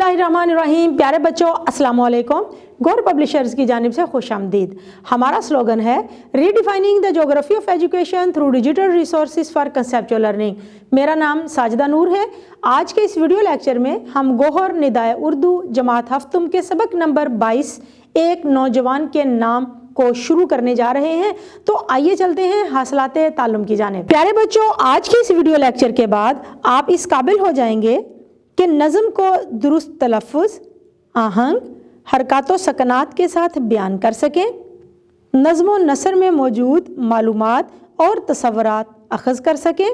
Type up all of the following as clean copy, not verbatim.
बिस्मिल्लाहिर्रहमानिर्रहीम। प्यारे बच्चों, अस्सलाम वालेकुम। गौर पब्लिशर्स की जानिब से खुश आमदीद। हमारा स्लोगन है redefining the geography of education through digital resources for conceptual learning. मेरा नाम साजिदा नूर है। आज के इस वीडियो लेक्चर में हम गोहर निदाए उर्दू जमात हफ्तुम के सबक नंबर 22 एक नौजवान के नाम को शुरू करने जा रहे हैं। तो आइए चलते हैं हासिलाते ताल्लुम की जानिब। प्यारे बच्चों, आज के इस वीडियो लेक्चर के बाद आप इस काबिल हो जाएंगे कि नज़म को दुरुस्त तलफ़्फ़ुज़, आहंग, हरकत व सकनात के साथ बयान कर सकें, नज़्म व नसर में मौजूद मालूमात और तसव्वुरात अख़ज़ कर सकें,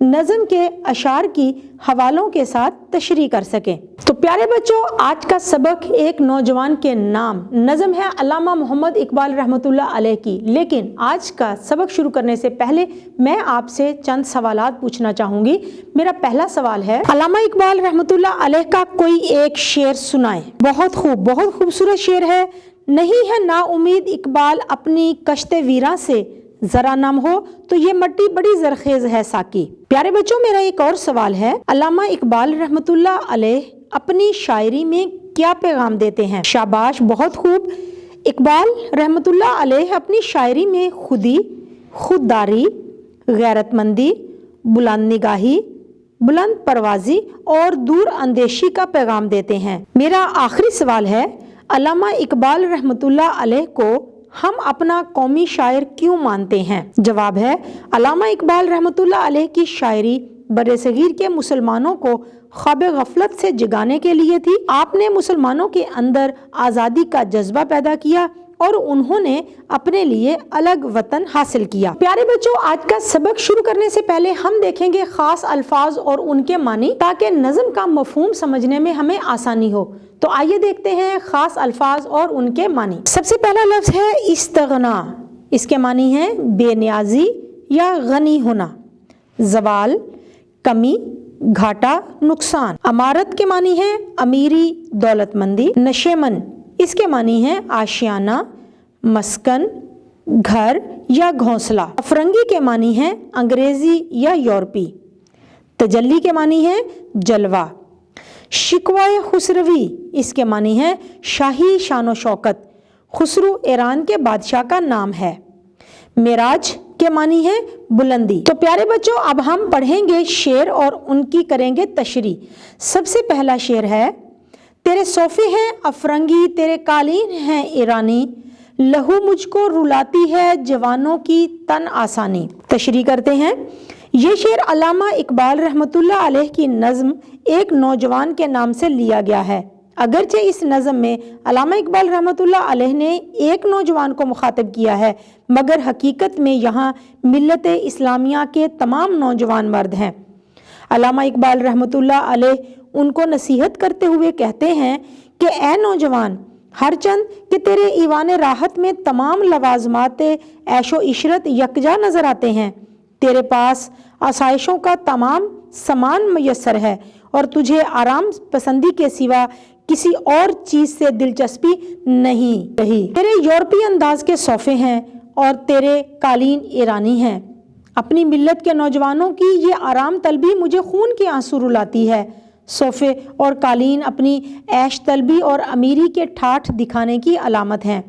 नज़म के अशार की हवालों के साथ तशरीह कर सकें। तो प्यारे बच्चों, आज का सबक एक नौजवान के नाम नज़म है अल्लामा मोहम्मद इकबाल रहमतुल्लाह अलैह की। लेकिन आज का सबक शुरू करने से पहले मैं आपसे चंद सवालात पूछना चाहूँगी। मेरा पहला सवाल है, अल्लामा इकबाल रहमतुल्लाह अलैह का कोई एक शेर सुनाएं। बहुत खूबसूरत शेर है। नहीं है ना उम्मीद इकबाल अपनी कश्ते वीरा से, जरा नम हो तो ये मट्टी बड़ी जरखेज है साकी। प्यारे बच्चों, मेरा एक और सवाल है, अल्लामा इकबाल रहमतुल्लाह अलैह अपनी शायरी में क्या पैगाम देते हैं? शाबाश, बहुत खूब। इकबाल रहमतुल्लाह अलैह अपनी शायरी में खुदी, खुददारी, गैरतमंदी, बुलंद निगाही, बुलंद परवाजी और दूर अंदेशी का पैगाम देते हैं। मेरा आखिरी सवाल है, अल्लामा इकबाल रहमतुल्लाह अलैह को हम अपना कौमी शायर क्यों मानते हैं? जवाब है, अल्लामा इकबाल रहमतुल्लाह अलैह की शायरी बरसगीर के मुसलमानों को ख्वाब गफलत से जगाने के लिए थी। आपने मुसलमानों के अंदर आज़ादी का जज्बा पैदा किया और उन्होंने अपने लिए अलग वतन हासिल किया। प्यारे बच्चों, आज का सबक शुरू करने से पहले हम देखेंगे खास अल्फाज और उनके मानी, ताकि नज़म का मफहूम समझने में हमें आसानी हो। तो आइए देखते हैं खास अल्फाज और उनके मानी। सबसे पहला लफ्ज़ है इस्तगना। इसके मानी है बेनियाजी या गनी होना। जवाल, कमी, घाटा, नुकसान। अमारत के मानी है अमीरी, दौलतमंदी। नशेमन, इसके मानी है आशियाना, मस्कन, घर या घोंसला। अफरंगी के मानी है अंग्रेजी या यूरोपी। तजल्ली के मानी है जलवा। शिकवाए खुसरवी, इसके मानी है शाही शानो शौकत। खुसरू ईरान के बादशाह का नाम है। मेराज के मानी है बुलंदी। तो प्यारे बच्चों, अब हम पढ़ेंगे शेर और उनकी करेंगे तशरीह। सबसे पहला शेर है, तेरे सोफे हैं अफरंगी, तेरे कालीन हैं ईरानी, लहू मुझको रुलाती है जवानों की तन आसानी। तशरीह करते हैं। ये शेर अल्लामा इकबाल रहमतुल्लाह अलैह की नज़्म एक नौजवान के नाम से लिया गया है। अगरचे इस नज़म में अल्लामा इकबाल रहमतुल्लाह अलैह ने एक नौजवान को मुखातिब किया है, मगर हकीकत में यहाँ मिल्लत इस्लामिया के तमाम नौजवान मर्द हैं। अल्लामा इकबाल रहमतुल्लाह अलैह उनको नसीहत करते हुए कहते हैं कि ए नौजवान, हर चंद कि तेरे ईवान राहत में तमाम लवाजमात ऐशो इशरत यकजा नज़र आते हैं। तेरे पास आसाइशों का तमाम सामान मैसर है और तुझे आराम पसंदी के सिवा किसी और चीज़ से दिलचस्पी नहीं रही। तेरे यूरोपीय अंदाज के सोफे हैं और तेरे कालीन ईरानी हैं। अपनी मिल्लत के नौजवानों की ये आराम तलबी मुझे खून के आंसू रुलाती है। सोफे और कालीन अपनी ऐश तलबी और अमीरी के ठाठ दिखाने की अलामत हैं।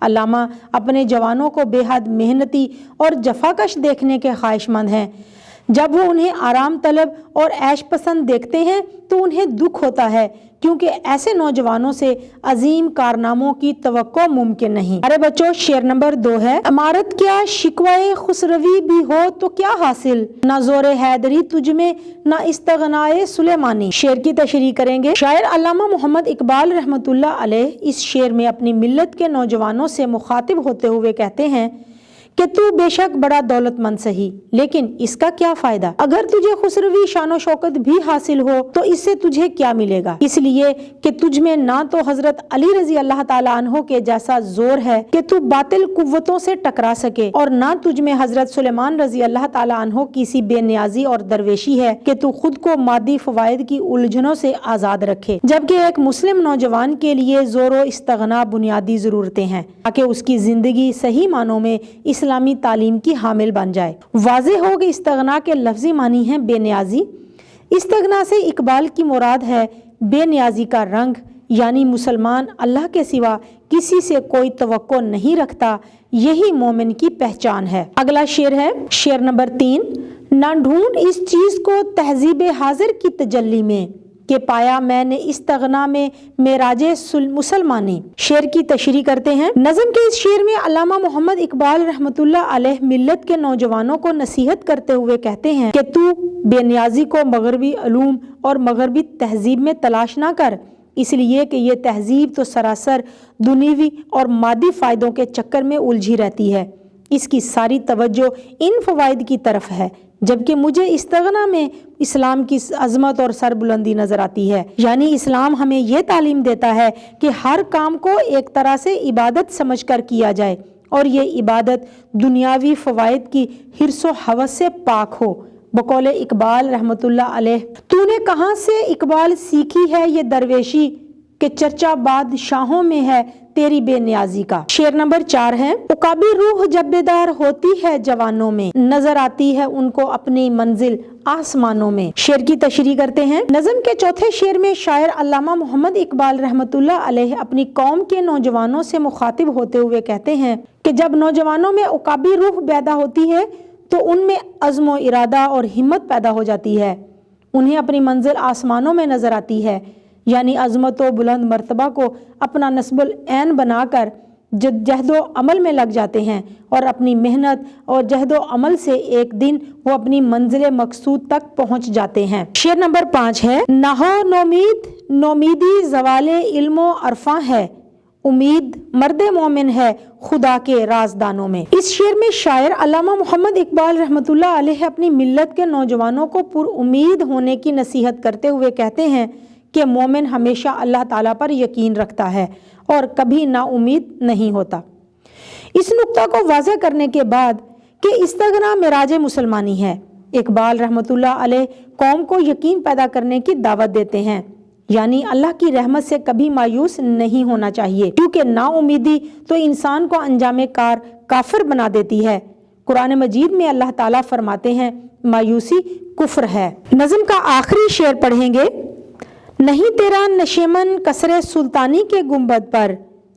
अल्लामा अपने जवानों को बेहद मेहनती और जफाकश देखने के ख्वाहिशमंद हैं। जब वो उन्हें आराम तलब और ऐश पसंद देखते हैं तो उन्हें दुख होता है, क्योंकि ऐसे नौजवानों से अजीम कारनामों की तवक्को मुमकिन नहीं। अरे बच्चों, शेर नंबर 2 है, अमारत क्या शिकवाए खुसरवी भी हो तो क्या हासिल, ना जोरे हैदरी तुझ में ना इस्तगनाए सुलेमानी। शेर की तशरीह करेंगे। शायर अल्लामा मोहम्मद इकबाल रहमतुल्लाह अलैह इस शेर में अपनी मिल्लत के नौजवानों से मुखातिब होते हुए कहते हैं कि तू बेशक बड़ा दौलतमंद सही, लेकिन इसका क्या फायदा? अगर तुझे खुसरवी शानो शौकत भी हासिल हो तो इससे तुझे क्या मिलेगा? इसलिए कि तुझ में ना तो हजरत अली रजी अल्लाह ताला अन्हो के जैसा जोर है कि तू बातिल कुव्वतों से टकरा सके, और ना तुझ में हजरत सुलेमान रजी अल्लाह ताला अन्हो की सी बेनियाजी और दरवेशी है कि तू खुद को मादी फवायद की उलझनों से आजाद रखे। जबकि एक मुस्लिम नौजवान के लिए जोरो इस्तगना बुनियादी जरूरतें हैं ताकि उसकी जिंदगी सही मानों में इस्लामी तालीम की हामिल बन जाए। वाज़ेह हो कि इस्तगना के लफ्ज़ी मानी है बेनियाजी। इस्तगना से इकबाल की मुराद है بے نیازی کا رنگ، یعنی مسلمان اللہ کے سوا کسی سے کوئی توقع نہیں رکھتا، یہی مومن کی پہچان ہے۔ اگلا شعر ہے شعر نمبر 3، نہ ڈھونڈ اس چیز کو تہذیب حاضر کی تجلی میں کہ پایا میں نے استغنا میں معراج مسلمانی۔ شعر کی تشریح کرتے ہیں۔ نظم کے اس شعر میں علامہ محمد اقبال رحمۃ اللہ علیہ ملت کے نوجوانوں کو نصیحت کرتے ہوئے کہتے ہیں کہ تو بے نیازی کو مغربی علوم اور مغربی تہذیب میں تلاش نہ کر، اس لیے کہ یہ تہذیب تو سراسر دنیوی اور مادی فائدوں کے چکر میں الجھی رہتی ہے، اس کی ساری توجہ ان فوائد کی طرف ہے، جبکہ مجھے استغنا میں اسلام کی عظمت اور سربلندی نظر آتی ہے۔ یعنی اسلام ہمیں یہ تعلیم دیتا ہے کہ ہر کام کو ایک طرح سے عبادت سمجھ کر کیا جائے، اور یہ عبادت دنیاوی فوائد کی حرص و ہوس سے پاک ہو۔ بقول اقبال رحمۃ اللہ علیہ، تو نے کہاں سے اقبال سیکھی ہے یہ درویشی کہ چرچا بادشاہوں میں ہے تیری بے نیازی کا۔ شعر نمبر 4 ہے، عقابی روح جب بیدار ہوتی ہے جوانوں میں، نظر آتی ہے ان کو اپنی منزل آسمانوں میں۔ شعر کی تشریح کرتے ہیں۔ نظم کے چوتھے شعر میں شاعر علامہ محمد اقبال رحمۃ اللہ علیہ اپنی قوم کے نوجوانوں سے مخاطب ہوتے ہوئے کہتے ہیں کہ جب نوجوانوں میں عقابی روح پیدا ہوتی ہے تو ان میں عزم و ارادہ اور ہمت پیدا ہو جاتی ہے، انہیں اپنی منزل آسمانوں میں نظر آتی ہے، یعنی عظمت و بلند مرتبہ کو اپنا نصب العین بنا کر جہد و عمل میں لگ جاتے ہیں، اور اپنی محنت اور جہد و عمل سے ایک دن وہ اپنی منزل مقصود تک پہنچ جاتے ہیں۔ شعر نمبر 5 ہے، نہ ہو نومید نومیدی زوال علم و عرفاں ہے، امید مرد مومن ہے خدا کے رازدانوں میں۔ اس شعر میں شاعر علامہ محمد اقبال رحمۃ اللہ علیہ اپنی ملت کے نوجوانوں کو پر امید ہونے کی نصیحت کرتے ہوئے کہتے ہیں کہ مومن ہمیشہ اللہ تعالیٰ پر یقین رکھتا ہے اور کبھی نا امید نہیں ہوتا۔ اس نقطہ کو واضح کرنے کے بعد کہ استغنا معراج مسلمانی ہے، اقبال رحمۃ اللہ علیہ قوم کو یقین پیدا کرنے کی دعوت دیتے ہیں، یعنی اللہ کی رحمت سے کبھی مایوس نہیں ہونا چاہیے، کیونکہ نا امیدی تو انسان کو انجام کار کافر بنا دیتی ہے۔ قرآن مجید میں اللہ تعالیٰ فرماتے ہیں مایوسی کفر ہے۔ نظم کا آخری شعر پڑھیں گے، نہیں تیرا نشیمن کسر سلطانی کے گنبد پر،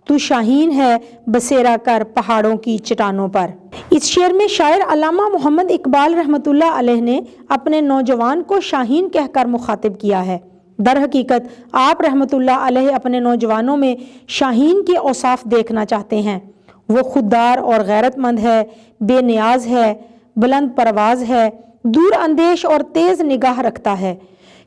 تو شاہین ہے بسیرا کر پہاڑوں کی چٹانوں پر۔ اس شعر میں شاعر علامہ محمد اقبال رحمۃ اللہ علیہ نے اپنے نوجوان کو شاہین کہہ کر مخاطب کیا ہے۔ در حقیقت آپ رحمۃ اللہ علیہ اپنے نوجوانوں میں شاہین کے اوصاف دیکھنا چاہتے ہیں۔ وہ خوددار اور غیرت مند ہے، بے نیاز ہے، بلند پرواز ہے، دور اندیش اور تیز نگاہ رکھتا ہے۔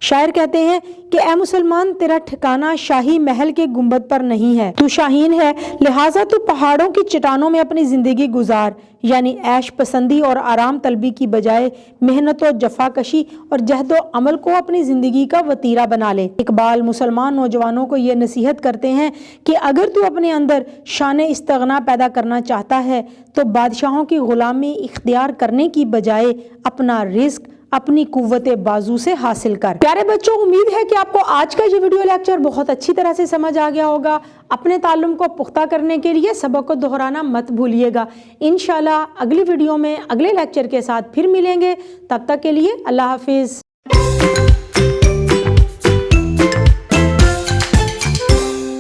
شاعر کہتے ہیں کہ اے مسلمان، تیرا ٹھکانہ شاہی محل کے گنبد پر نہیں ہے، تو شاہین ہے، لہٰذا تو پہاڑوں کی چٹانوں میں اپنی زندگی گزار، یعنی عیش پسندی اور آرام طلبی کی بجائے محنت و جفاکشی اور جہد و عمل کو اپنی زندگی کا وتیرہ بنا لے۔ اقبال مسلمان نوجوانوں کو یہ نصیحت کرتے ہیں کہ اگر تو اپنے اندر شان استغنا پیدا کرنا چاہتا ہے تو بادشاہوں کی غلامی اختیار کرنے کی بجائے اپنا رزق اپنی قوت بازو سے حاصل کر۔ پیارے بچوں، امید ہے کہ آپ کو آج کا یہ ویڈیو لیکچر بہت اچھی طرح سے سمجھ آ گیا ہوگا۔ اپنے تعلم کو پختہ کرنے کے لیے سبق کو دہرانا مت بھولیے گا۔ انشاءاللہ اگلی ویڈیو میں اگلے لیکچر کے ساتھ پھر ملیں گے، تب تک کے لیے اللہ حافظ۔